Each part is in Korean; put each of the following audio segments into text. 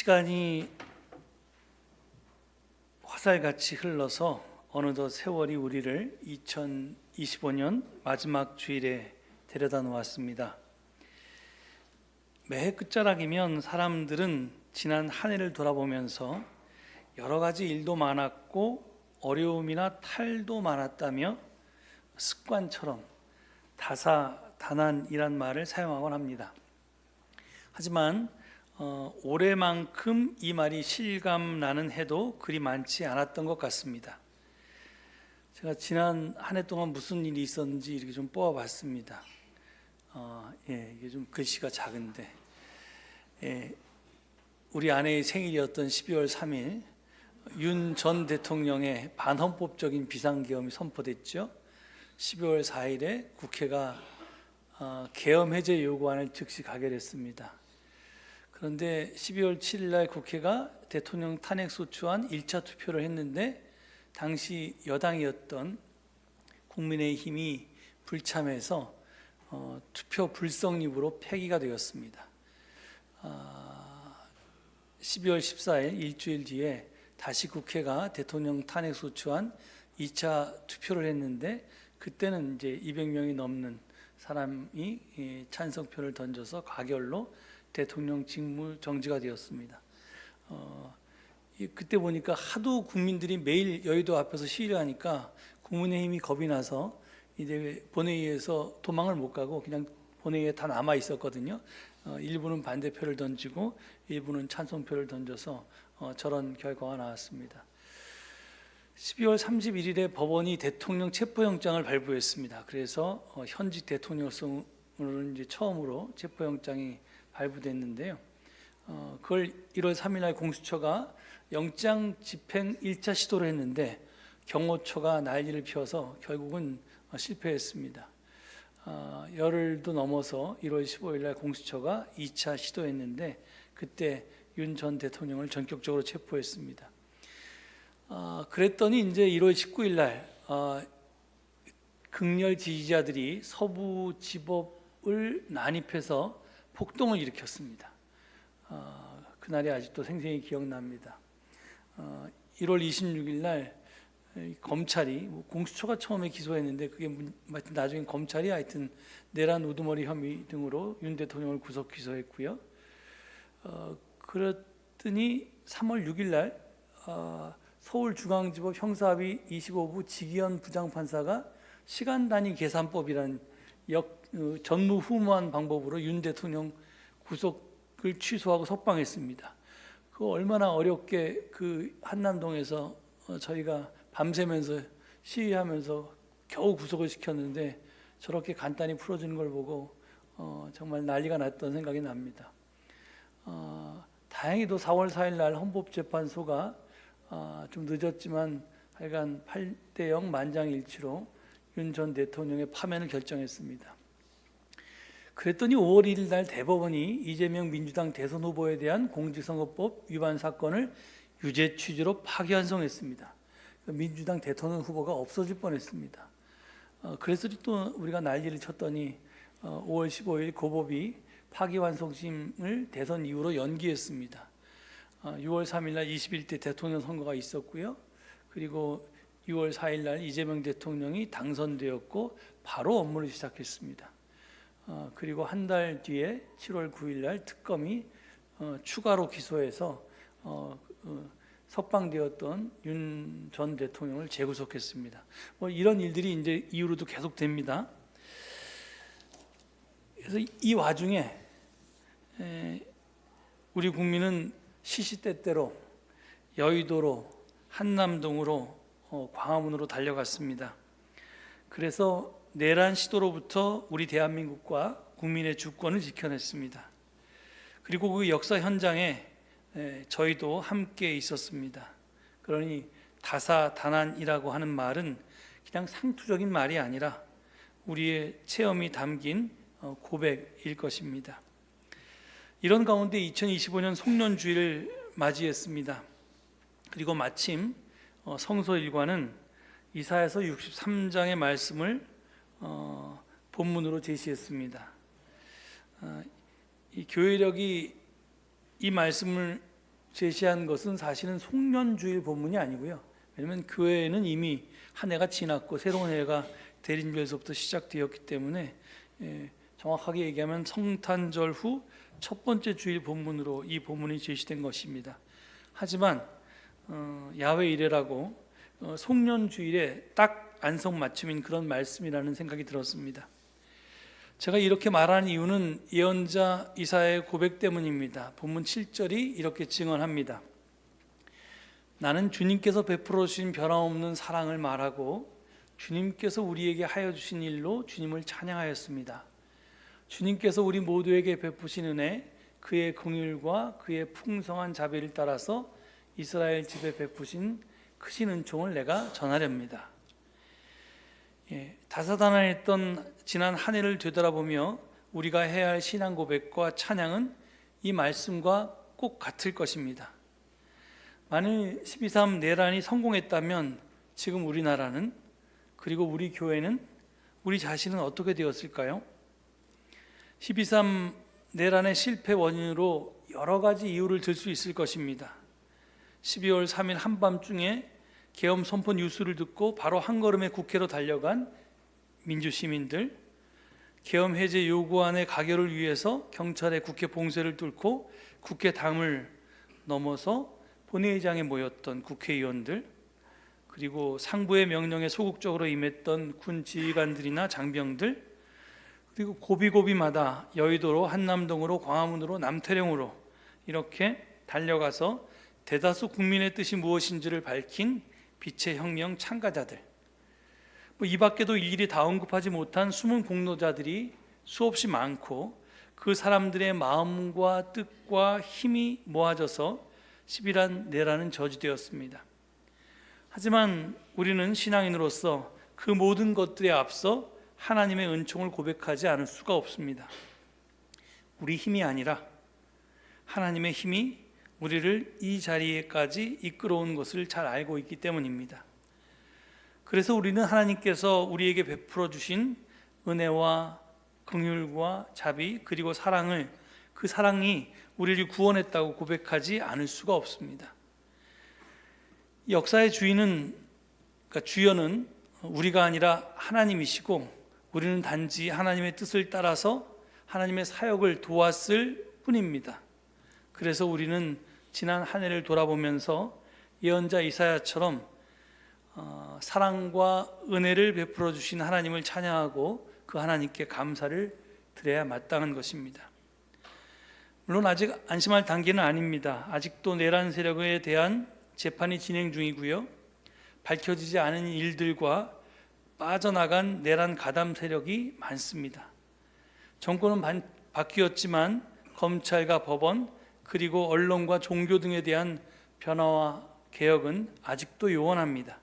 시간이 화살같이 흘러서 어느덧 세월이 우리를 2025년 마지막 주일에 데려다 놓았습니다. 매해 끝자락이면 사람들은 지난 한 해를 돌아보면서 여러 가지 일도 많았고 어려움이나 탈도 많았다며 습관처럼 다사다난이란 말을 사용하곤 합니다. 하지만 올해만큼 이 말이 실감나는 해도 그리 많지 않았던 것 같습니다. 제가 지난 한 해 동안 무슨 일이 있었는지 이렇게 좀 뽑아봤습니다. 이게 좀 글씨가 작은데, 우리 아내의 생일이었던 12월 3일 윤 전 대통령의 반헌법적인 비상계엄이 선포됐죠. 12월 4일에 국회가 계엄 해제 요구안을 즉시 가결했습니다. 그런데 12월 7일 날 국회가 대통령 탄핵소추안 1차 투표를 했는데 당시 여당이었던 국민의힘이 불참해서 투표 불성립으로 폐기가 되었습니다. 12월 14일 일주일 뒤에 다시 국회가 대통령 탄핵소추안 2차 투표를 했는데 그때는 이제 200명이 넘는 사람이 찬성표를 던져서 가결로 대통령 직무 정지가 되었습니다. 그때 보니까 하도 국민들이 매일 여의도 앞에서 시위를 하니까 국민의힘이 겁이 나서 이제 본회의에서 도망을 못 가고 그냥 본회의에 다 남아 있었거든요. 일부는 반대표를 던지고 일부는 찬성표를 던져서 저런 결과가 나왔습니다. 12월 31일에 법원이 대통령 체포영장을 발부했습니다. 그래서 현직 대통령으로는 이제 처음으로 체포영장이 발부됐는데요. 그걸 1월 3일 날 공수처가 영장 집행 1차 시도를 했는데 경호처가 난리를 피워서 결국은 실패했습니다. 열흘도 넘어서 1월 15일 날 공수처가 2차 시도했는데 그때 윤 전 대통령을 전격적으로 체포했습니다. 그랬더니 이제 1월 19일 날 극렬 지지자들이 서부지법을 난입해서 폭동을 일으켰습니다. 그날이 아직도 생생히 기억납니다. 1월 26일 날 검찰이 공수처가 처음에 기소했는데 그게 나중에 검찰이 하여튼 내란 우두머리 혐의 등으로 윤 대통령을 구속 기소했고요. 그랬더니 3월 6일 날 서울중앙지법 형사합의 25부 지기현 부장판사가 시간 단위 계산법이라는 전무후무한 방법으로 윤 대통령 구속을 취소하고 석방했습니다. 그 얼마나 어렵게 그 한남동에서 저희가 밤새면서 시위하면서 겨우 구속을 시켰는데 저렇게 간단히 풀어주는 걸 보고 정말 난리가 났던 생각이 납니다. 다행히도 4월 4일 날 헌법재판소가 좀 늦었지만 하여간 8대0 만장일치로 윤 전 대통령의 파면을 결정했습니다. 그랬더니 5월 1일 날 대법원이 이재명 민주당 대선 후보에 대한 공직선거법 위반 사건을 유죄 취지로 파기환송했습니다. 민주당 대통령 후보가 없어질 뻔했습니다. 그래서 또 우리가 난리를 쳤더니 5월 15일 고법이 파기환송심을 대선 이후로 연기했습니다. 6월 3일 날 21대 대통령 선거가 있었고요. 그리고 6월 4일 날 이재명 대통령이 당선되었고 바로 업무를 시작했습니다. 그리고 한 달 뒤에 7월 9일 날 특검이 추가로 기소해서 석방되었던 윤 전 대통령을 재구속했습니다. 이런 일들이 이제 이후로도 계속됩니다. 그래서 이 와중에 우리 국민은 시시때때로 여의도로 한남동으로 광화문으로 달려갔습니다. 그래서 내란 시도로부터 우리 대한민국과 국민의 주권을 지켜냈습니다. 그리고 그 역사 현장에 저희도 함께 있었습니다. 그러니 다사다난이라고 하는 말은 그냥 상투적인 말이 아니라 우리의 체험이 담긴 고백일 것입니다. 이런 가운데 2025년 송년주일을 맞이했습니다. 그리고 마침 성서일과는 이사야서 63장의 말씀을 본문으로 제시했습니다. 이 교회력이 이 말씀을 제시한 것은 사실은 송년주일 본문이 아니고요. 왜냐하면 교회에는 이미 한 해가 지났고 새로운 해가 대림절서부터 시작되었기 때문에 정확하게 얘기하면 성탄절 후 첫 번째 주일 본문으로 이 본문이 제시된 것입니다. 하지만 야훼 이레라고 송년주일에 딱 안성맞춤인 그런 말씀이라는 생각이 들었습니다. 제가 이렇게 말하는 이유는 예언자 이사야의 고백 때문입니다. 본문 7절이 이렇게 증언합니다. 나는 주님께서 베풀어 주신 변함없는 사랑을 말하고 주님께서 우리에게 하여 주신 일로 주님을 찬양하였습니다. 주님께서 우리 모두에게 베푸신 은혜, 그의 긍휼과 그의 풍성한 자비를 따라서 이스라엘 집에 베푸신 크신 은총을 내가 전하렵니다. 다사다난했던 지난 한 해를 되돌아보며 우리가 해야 할 신앙 고백과 찬양은 이 말씀과 꼭 같을 것입니다. 만일 12.3 내란이 성공했다면 지금 우리나라는, 그리고 우리 교회는, 우리 자신은 어떻게 되었을까요? 12.3 내란의 실패 원인으로 여러 가지 이유를 들 수 있을 것입니다. 12월 3일 한밤중에 계엄 선포 뉴스를 듣고 바로 한 걸음에 국회로 달려간 민주시민들, 계엄 해제 요구안의 가결을 위해서 경찰의 국회 봉쇄를 뚫고 국회 담을 넘어서 본회의장에 모였던 국회의원들, 그리고 상부의 명령에 소극적으로 임했던 군 지휘관들이나 장병들, 그리고 고비고비마다 여의도로, 한남동으로, 광화문으로, 남태령으로 이렇게 달려가서 대다수 국민의 뜻이 무엇인지를 밝힌 빛의 혁명 참가자들, 이 밖에도 일일이 다 언급하지 못한 숨은 공로자들이 수없이 많고 그 사람들의 마음과 뜻과 힘이 모아져서 11.1 내란은 저지되었습니다. 하지만 우리는 신앙인으로서 그 모든 것들에 앞서 하나님의 은총을 고백하지 않을 수가 없습니다. 우리 힘이 아니라 하나님의 힘이 우리를 이 자리에까지 이끌어온 것을 잘 알고 있기 때문입니다. 그래서 우리는 하나님께서 우리에게 베풀어 주신 은혜와 긍휼과 자비, 그리고 사랑을, 그 사랑이 우리를 구원했다고 고백하지 않을 수가 없습니다. 역사의 주인은, 그러니까 주연은 우리가 아니라 하나님이시고, 우리는 단지 하나님의 뜻을 따라서 하나님의 사역을 도왔을 뿐입니다. 그래서 우리는 지난 한 해를 돌아보면서 예언자 이사야처럼 사랑과 은혜를 베풀어 주신 하나님을 찬양하고 그 하나님께 감사를 드려야 마땅한 것입니다. 물론 아직 안심할 단계는 아닙니다. 아직도 내란 세력에 대한 재판이 진행 중이고요. 밝혀지지 않은 일들과 빠져나간 내란 가담 세력이 많습니다. 정권은 바뀌었지만 검찰과 법원, 그리고 언론과 종교 등에 대한 변화와 개혁은 아직도 요원합니다.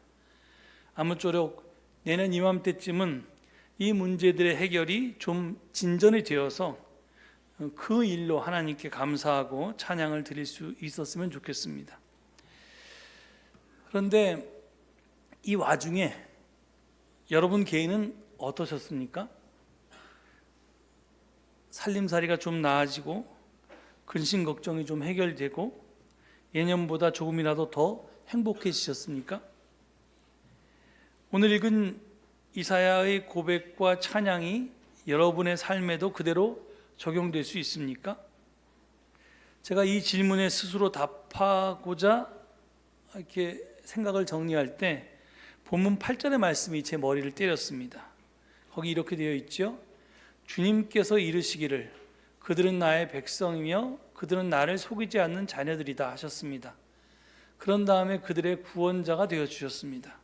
아무쪼록 내년 이맘때쯤은 이 문제들의 해결이 좀 진전이 되어서 그 일로 하나님께 감사하고 찬양을 드릴 수 있었으면 좋겠습니다. 그런데 이 와중에 여러분 개인은 어떠셨습니까? 살림살이가 좀 나아지고 근심 걱정이 좀 해결되고 예년보다 조금이라도 더 행복해지셨습니까? 오늘 읽은 이사야의 고백과 찬양이 여러분의 삶에도 그대로 적용될 수 있습니까? 제가 이 질문에 스스로 답하고자 이렇게 생각을 정리할 때 본문 8절의 말씀이 제 머리를 때렸습니다. 거기 이렇게 되어 있죠. 주님께서 이르시기를 그들은 나의 백성이며 그들은 나를 속이지 않는 자녀들이다 하셨습니다. 그런 다음에 그들의 구원자가 되어 주셨습니다.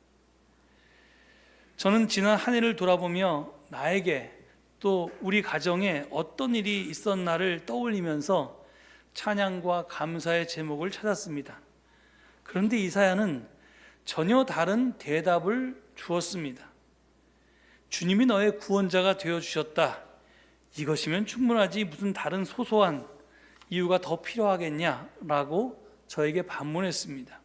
저는 지난 한 해를 돌아보며 나에게 또 우리 가정에 어떤 일이 있었나를 떠올리면서 찬양과 감사의 제목을 찾았습니다. 그런데 이사야는 전혀 다른 대답을 주었습니다. 주님이 너의 구원자가 되어주셨다. 이것이면 충분하지 무슨 다른 소소한 이유가 더 필요하겠냐라고 저에게 반문했습니다.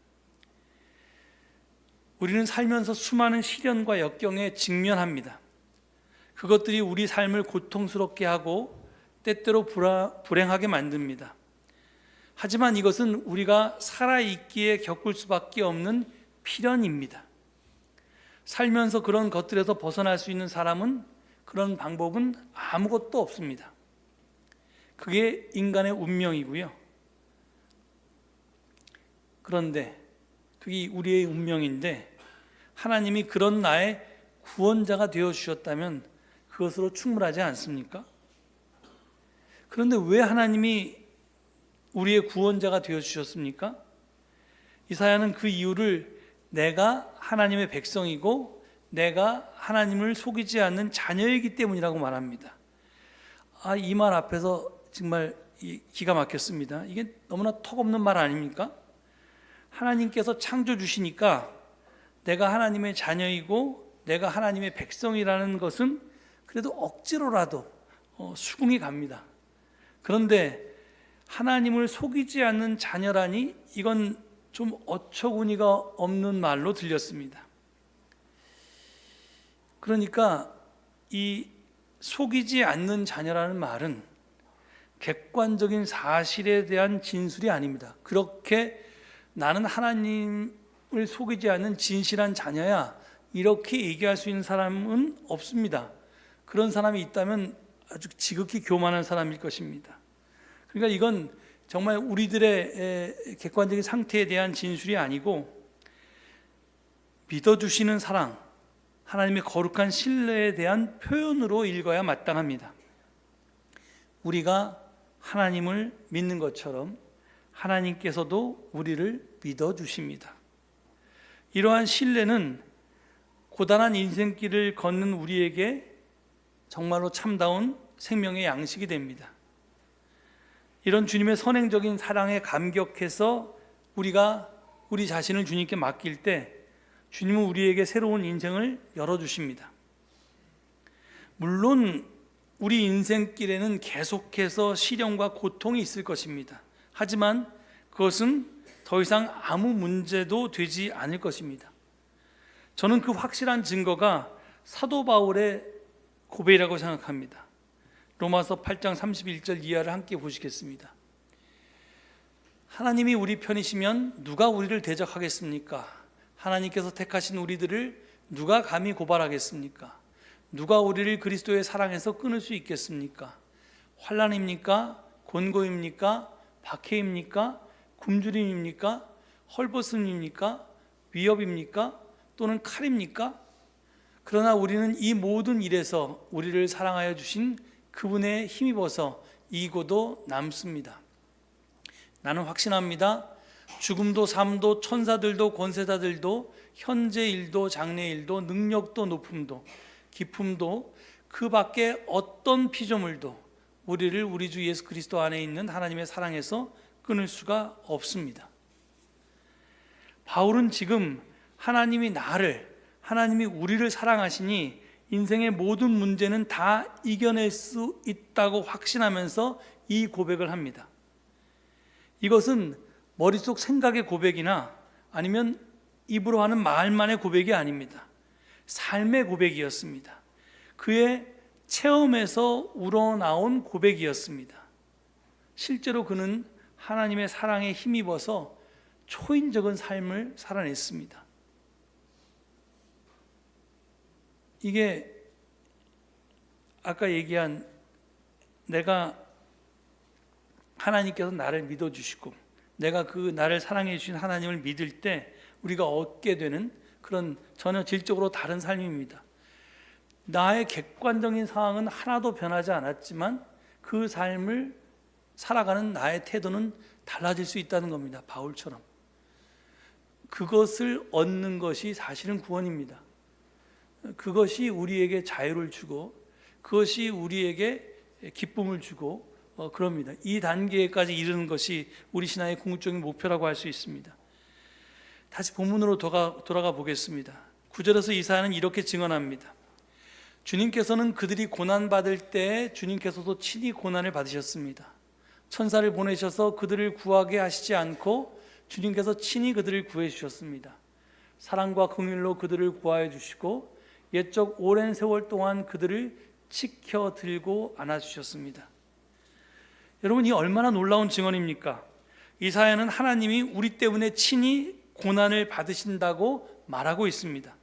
우리는 살면서 수많은 시련과 역경에 직면합니다. 그것들이 우리 삶을 고통스럽게 하고 때때로 불행하게 만듭니다. 하지만 이것은 우리가 살아있기에 겪을 수밖에 없는 필연입니다. 살면서 그런 것들에서 벗어날 수 있는 사람은, 그런 방법은 아무것도 없습니다. 그게 인간의 운명이고요. 그런데 그게 우리의 운명인데 하나님이 그런 나의 구원자가 되어 주셨다면 그것으로 충분하지 않습니까? 그런데 왜 하나님이 우리의 구원자가 되어 주셨습니까? 이사야는 그 이유를 내가 하나님의 백성이고 내가 하나님을 속이지 않는 자녀이기 때문이라고 말합니다. 이 말 앞에서 정말 기가 막혔습니다. 이게 너무나 턱없는 말 아닙니까? 하나님께서 창조주시니까 내가 하나님의 자녀이고 내가 하나님의 백성이라는 것은 그래도 억지로라도 수긍이 갑니다. 그런데 하나님을 속이지 않는 자녀라니 이건 좀 어처구니가 없는 말로 들렸습니다. 그러니까 이 속이지 않는 자녀라는 말은 객관적인 사실에 대한 진술이 아닙니다. 그렇게 나는 하나님을 속이지 않는 진실한 자녀야, 이렇게 얘기할 수 있는 사람은 없습니다. 그런 사람이 있다면 아주 지극히 교만한 사람일 것입니다. 그러니까 이건 정말 우리들의 객관적인 상태에 대한 진술이 아니고 믿어주시는 사랑, 하나님의 거룩한 신뢰에 대한 표현으로 읽어야 마땅합니다. 우리가 하나님을 믿는 것처럼 하나님께서도 우리를 믿어주십니다. 이러한 신뢰는 고단한 인생길을 걷는 우리에게 정말로 참다운 생명의 양식이 됩니다. 이런 주님의 선행적인 사랑에 감격해서 우리가 우리 자신을 주님께 맡길 때 주님은 우리에게 새로운 인생을 열어주십니다. 물론 우리 인생길에는 계속해서 시련과 고통이 있을 것입니다. 하지만 그것은 더 이상 아무 문제도 되지 않을 것입니다. 저는 그 확실한 증거가 사도 바울의 고백이라고 생각합니다. 로마서 8장 31절 이하를 함께 보시겠습니다. 하나님이 우리 편이시면 누가 우리를 대적하겠습니까? 하나님께서 택하신 우리들을 누가 감히 고발하겠습니까? 누가 우리를 그리스도의 사랑에서 끊을 수 있겠습니까? 환난입니까? 곤고입니까? 박해입니까? 굶주림입니까? 헐벗음입니까? 위협입니까? 또는 칼입니까? 그러나 우리는 이 모든 일에서 우리를 사랑하여 주신 그분의 힘입어서 이기고도 남습니다. 나는 확신합니다. 죽음도 삶도 천사들도 권세자들도 현재 일도 장래 일도 능력도 높음도 기품도 그 밖에 어떤 피조물도 우리를 우리 주 예수 그리스도 안에 있는 하나님의 사랑에서 끊을 수가 없습니다. 바울은 지금 하나님이 우리를 사랑하시니 인생의 모든 문제는 다 이겨낼 수 있다고 확신하면서 이 고백을 합니다. 이것은 머릿속 생각의 고백이나 아니면 입으로 하는 말만의 고백이 아닙니다. 삶의 고백이었습니다. 그의 체험에서 우러나온 고백이었습니다. 실제로 그는 하나님의 사랑에 힘입어서 초인적인 삶을 살아냈습니다. 이게 아까 얘기한 내가 하나님께서 나를 믿어주시고 내가 그 나를 사랑해 주신 하나님을 믿을 때 우리가 얻게 되는 그런 전혀 질적으로 다른 삶입니다. 나의 객관적인 상황은 하나도 변하지 않았지만 그 삶을 살아가는 나의 태도는 달라질 수 있다는 겁니다. 바울처럼. 그것을 얻는 것이 사실은 구원입니다. 그것이 우리에게 자유를 주고 그것이 우리에게 기쁨을 주고 그럽니다. 이 단계까지 이르는 것이 우리 신앙의 궁극적인 목표라고 할 수 있습니다. 다시 본문으로 돌아가 보겠습니다. 9절에서 이사야는 이렇게 증언합니다. 주님께서는 그들이 고난받을 때 주님께서도 친히 고난을 받으셨습니다. 천사를 보내셔서 그들을 구하게 하시지 않고 주님께서 친히 그들을 구해 주셨습니다. 사랑과 긍휼로 그들을 구하여 주시고 옛적 오랜 세월 동안 그들을 지켜 들고 안아주셨습니다. 여러분, 이 얼마나 놀라운 증언입니까? 이 사연은 하나님이 우리 때문에 친히 고난을 받으신다고 말하고 있습니다.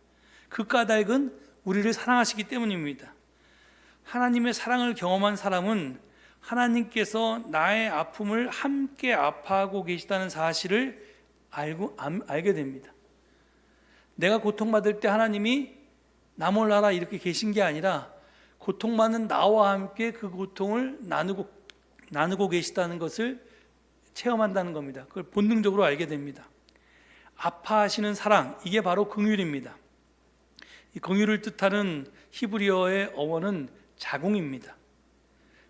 그 까닭은 우리를 사랑하시기 때문입니다. 하나님의 사랑을 경험한 사람은 하나님께서 나의 아픔을 함께 아파하고 계시다는 사실을 알게 됩니다. 내가 고통받을 때 하나님이 나 몰라라 이렇게 계신 게 아니라 고통받는 나와 함께 그 고통을 나누고 계시다는 것을 체험한다는 겁니다. 그걸 본능적으로 알게 됩니다. 아파하시는 사랑, 이게 바로 긍휼입니다. 이 긍휼을 뜻하는 히브리어의 어원은 자궁입니다.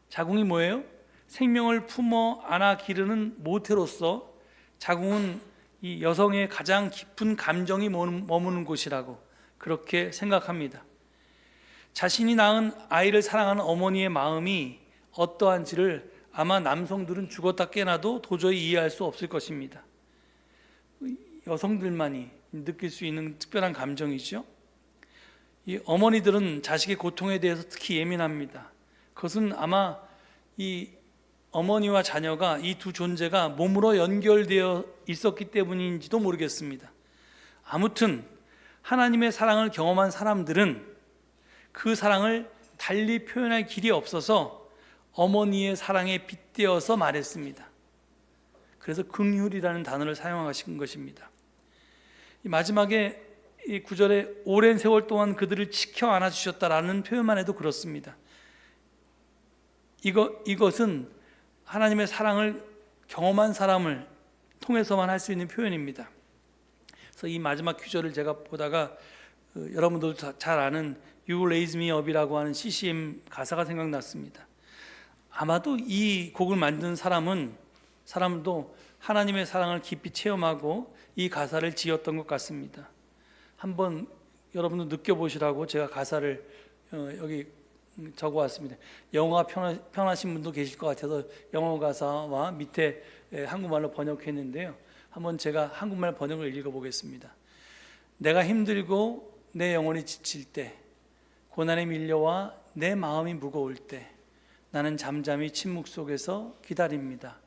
자궁이 뭐예요? 생명을 품어 안아 기르는 모태로서 자궁은 이 여성의 가장 깊은 감정이 머무는 곳이라고 그렇게 생각합니다. 자신이 낳은 아이를 사랑하는 어머니의 마음이 어떠한지를 아마 남성들은 죽었다 깨나도 도저히 이해할 수 없을 것입니다. 여성들만이 느낄 수 있는 특별한 감정이죠. 이 어머니들은 자식의 고통에 대해서 특히 예민합니다. 그것은 아마 이 어머니와 자녀가 이 두 존재가 몸으로 연결되어 있었기 때문인지도 모르겠습니다. 아무튼 하나님의 사랑을 경험한 사람들은 그 사랑을 달리 표현할 길이 없어서 어머니의 사랑에 빗대어서 말했습니다. 그래서 긍휼이라는 단어를 사용하신 것입니다. 이 마지막에 이 9절에 오랜 세월 동안 그들을 지켜 안아주셨다라는 표현만 해도 그렇습니다. 이것은 하나님의 사랑을 경험한 사람을 통해서만 할 수 있는 표현입니다. 그래서 이 마지막 구절을 제가 보다가 여러분들도 잘 아는 You Raise Me Up이라고 하는 CCM 가사가 생각났습니다. 아마도 이 곡을 만든 사람도 하나님의 사랑을 깊이 체험하고 이 가사를 지었던 것 같습니다. 한번 여러분도 느껴보시라고 제가 가사를 여기 적어왔습니다. 영어가 편하신 분도 계실 것 같아서 영어 가사와 밑에 한국말로 번역했는데요. 한번 제가 한국말 번역을 읽어보겠습니다. 내가 힘들고 내 영혼이 지칠 때, 고난에 밀려와 내 마음이 무거울 때 나는 잠잠히 침묵 속에서 기다립니다.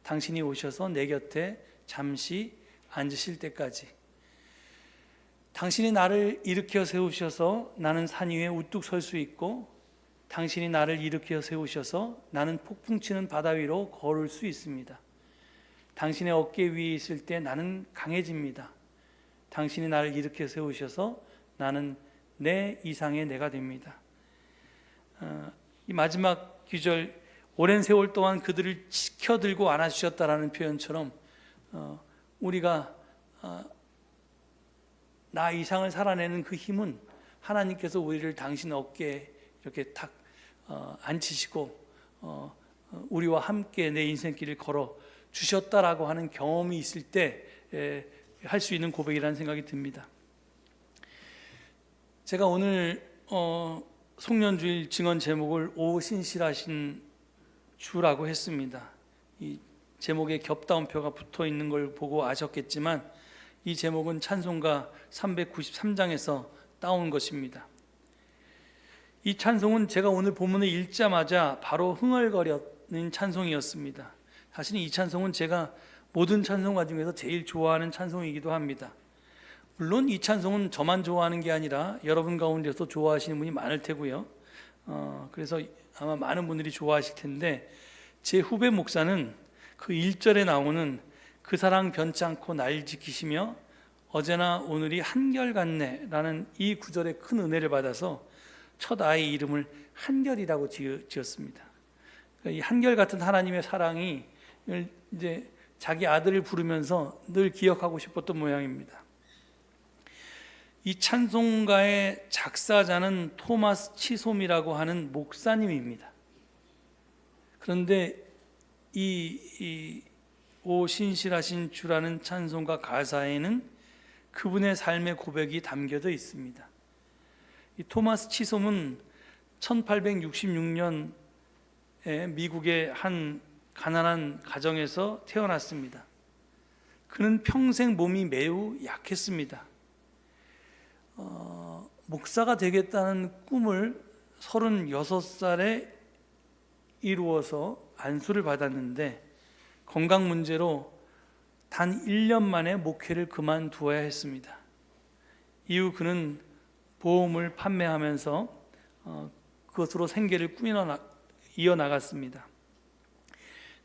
당신이 오셔서 내 곁에 잠시 앉으실 때까지. 당신이 나를 일으켜 세우셔서 나는 산 위에 우뚝 설 수 있고, 당신이 나를 일으켜 세우셔서 나는 폭풍 치는 바다 위로 걸을 수 있습니다. 당신의 어깨 위에 있을 때 나는 강해집니다. 당신이 나를 일으켜 세우셔서 나는 내 이상의 내가 됩니다. 이 마지막 구절, 오랜 세월 동안 그들을 지켜들고 안아주셨다라는 표현처럼 우리가 나 이상을 살아내는 그 힘은 하나님께서 우리를 당신 어깨에 이렇게 탁 앉히시고 우리와 함께 내 인생길을 걸어 주셨다라고 하는 경험이 있을 때 할 수 있는 고백이라는 생각이 듭니다. 제가 오늘 송년주일 증언 제목을 오 신실하신 주라고 했습니다. 이 제목에 겹다운표가 붙어 있는 걸 보고 아셨겠지만 이 제목은 찬송가 393장에서 따온 것입니다. 이 찬송은 제가 오늘 본문을 읽자마자 바로 흥얼거리는 찬송이었습니다. 사실 이 찬송은 제가 모든 찬송가 중에서 제일 좋아하는 찬송이기도 합니다. 물론 이 찬송은 저만 좋아하는 게 아니라 여러분 가운데서 좋아하시는 분이 많을 테고요. 그래서 아마 많은 분들이 좋아하실 텐데, 제 후배 목사는 그 1절에 나오는 그 사랑 변치 않고 날 지키시며 어제나 오늘이 한결같네 라는 이 구절의 큰 은혜를 받아서 첫 아이 이름을 한결이라고 지었습니다. 이 한결같은 하나님의 사랑이 이제 자기 아들을 부르면서 늘 기억하고 싶었던 모양입니다. 이 찬송가의 작사자는 토마스 치솜이라고 하는 목사님입니다. 그런데 오 신실하신 주라는 찬송가 가사에는 그분의 삶의 고백이 담겨져 있습니다. 이 토마스 치솜은 1866년에 미국의 한 가난한 가정에서 태어났습니다. 그는 평생 몸이 매우 약했습니다. 목사가 되겠다는 꿈을 36살에 이루어서 안수를 받았는데 건강 문제로 단 1년 만에 목회를 그만두어야 했습니다. 이후 그는 보험을 판매하면서 그것으로 생계를 이어나갔습니다.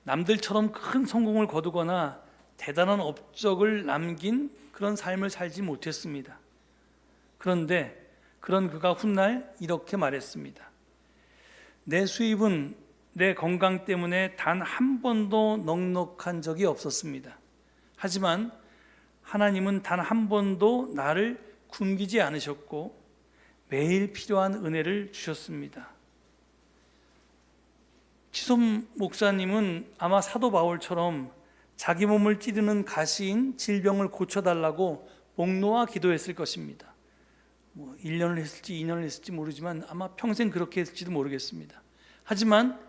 남들처럼 큰 성공을 거두거나 대단한 업적을 남긴 그런 삶을 살지 못했습니다. 그런데 그런 그가 훗날 이렇게 말했습니다. 내 수입은 내 건강 때문에 단 한 번도 넉넉한 적이 없었습니다. 하지만 하나님은 단 한 번도 나를 굶기지 않으셨고 매일 필요한 은혜를 주셨습니다. 치손 목사님은 아마 사도 바울처럼 자기 몸을 찌르는 가시인 질병을 고쳐달라고 목 놓아 기도했을 것입니다. 1년을 했을지 2년을 했을지 모르지만 아마 평생 그렇게 했을지도 모르겠습니다. 하지만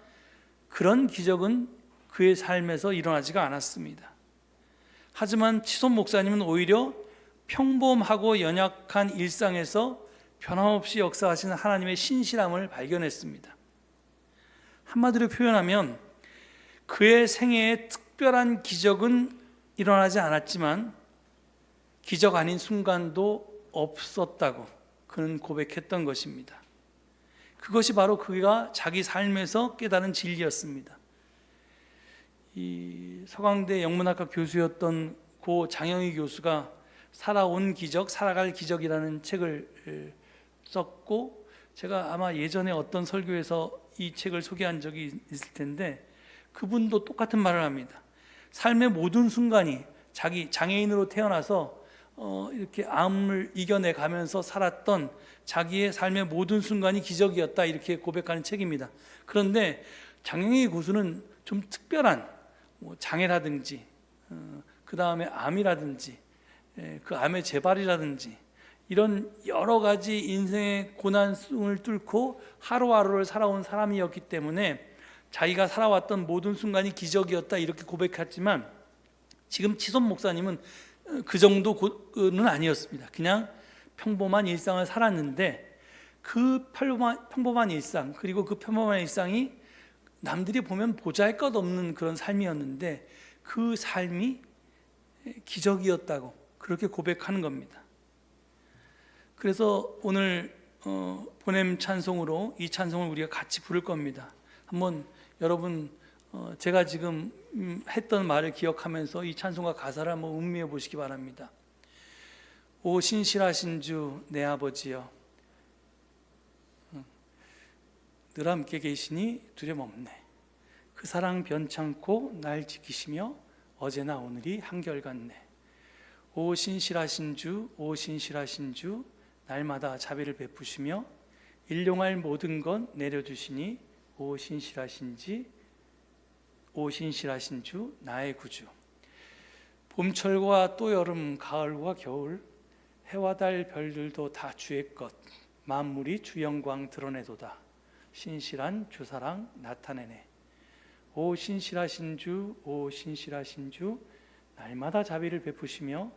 그런 기적은 그의 삶에서 일어나지가 않았습니다. 하지만 치손 목사님은 오히려 평범하고 연약한 일상에서 변함없이 역사하시는 하나님의 신실함을 발견했습니다. 한마디로 표현하면 그의 생애에 특별한 기적은 일어나지 않았지만 기적 아닌 순간도 없었다고 그는 고백했던 것입니다. 그것이 바로 그가 자기 삶에서 깨달은 진리였습니다. 이 서강대 영문학과 교수였던 고 장영희 교수가 살아온 기적, 살아갈 기적이라는 책을 썼고, 제가 아마 예전에 어떤 설교에서 이 책을 소개한 적이 있을 텐데 그분도 똑같은 말을 합니다. 삶의 모든 순간이 자기 장애인으로 태어나서 이렇게 암을 이겨내 가면서 살았던 자기의 삶의 모든 순간이 기적이었다, 이렇게 고백하는 책입니다. 그런데 장영희 교수는 좀 특별한 장애라든지 그 다음에 암이라든지 그 암의 재발이라든지 이런 여러 가지 인생의 고난을 뚫고 하루하루를 살아온 사람이었기 때문에 자기가 살아왔던 모든 순간이 기적이었다, 이렇게 고백했지만 지금 치손 목사님은 그 정도는 아니었습니다. 그냥 평범한 일상을 살았는데 그 평범한 일상, 그리고 그 평범한 일상이 남들이 보면 보잘것없는 그런 삶이었는데 그 삶이 기적이었다고 그렇게 고백하는 겁니다. 그래서 오늘 보냄 찬송으로 이 찬송을 우리가 같이 부를 겁니다. 한번 여러분 제가 지금 했던 말을 기억하면서 이 찬송과 가사를 한번 음미해 보시기 바랍니다. 오 신실하신 주 내 아버지여, 늘 함께 계시니 두려움 없네. 그 사랑 변찮고 날 지키시며 어제나 오늘이 한결같네. 오 신실하신 주, 오 신실하신 주, 날마다 자비를 베푸시며 일용할 모든 것 내려주시니 오 신실하신 주 나의 구주. 봄철과 또 여름, 가을과 겨울, 해와 달 별들도 다 주의 것, 만물이 주 영광 드러내도다. 신실한 주 사랑 나타내네. 오 신실하신 주, 오 신실하신 주, 날마다 자비를 베푸시며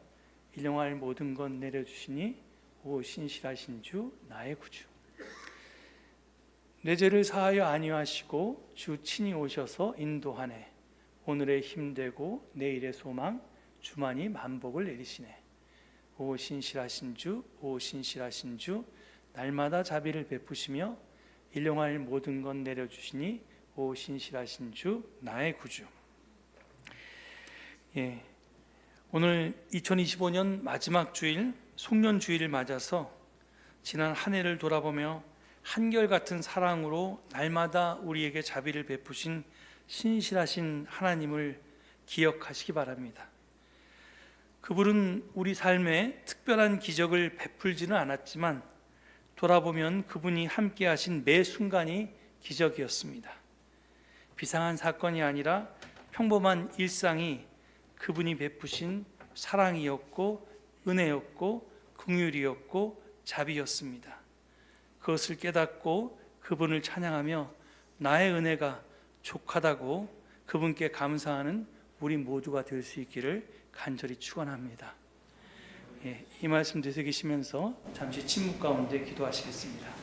일용할 모든 것 내려주시니 오 신실하신 주 나의 구주. 내 죄를 사하여 안위하시고 주 친히 오셔서 인도하네. 오늘의 힘되고 내일의 소망, 주만이 만복을 내리시네. 오 신실하신 주, 오 신실하신 주, 날마다 자비를 베푸시며 일용할 모든 것 내려주시니 오 신실하신 주 나의 구주. 오늘 2025년 마지막 주일 송년주일을 맞아서 지난 한 해를 돌아보며 한결같은 사랑으로 날마다 우리에게 자비를 베푸신 신실하신 하나님을 기억하시기 바랍니다. 그분은 우리 삶에 특별한 기적을 베풀지는 않았지만 돌아보면 그분이 함께 하신 매 순간이 기적이었습니다. 비상한 사건이 아니라 평범한 일상이 그분이 베푸신 사랑이었고 은혜였고 긍휼이었고 자비였습니다. 그것을 깨닫고 그분을 찬양하며 나의 은혜가 족하다고 그분께 감사하는 우리 모두가 될 수 있기를 간절히 축원합니다. 이 말씀 되새기시면서 잠시 침묵 가운데 기도하시겠습니다.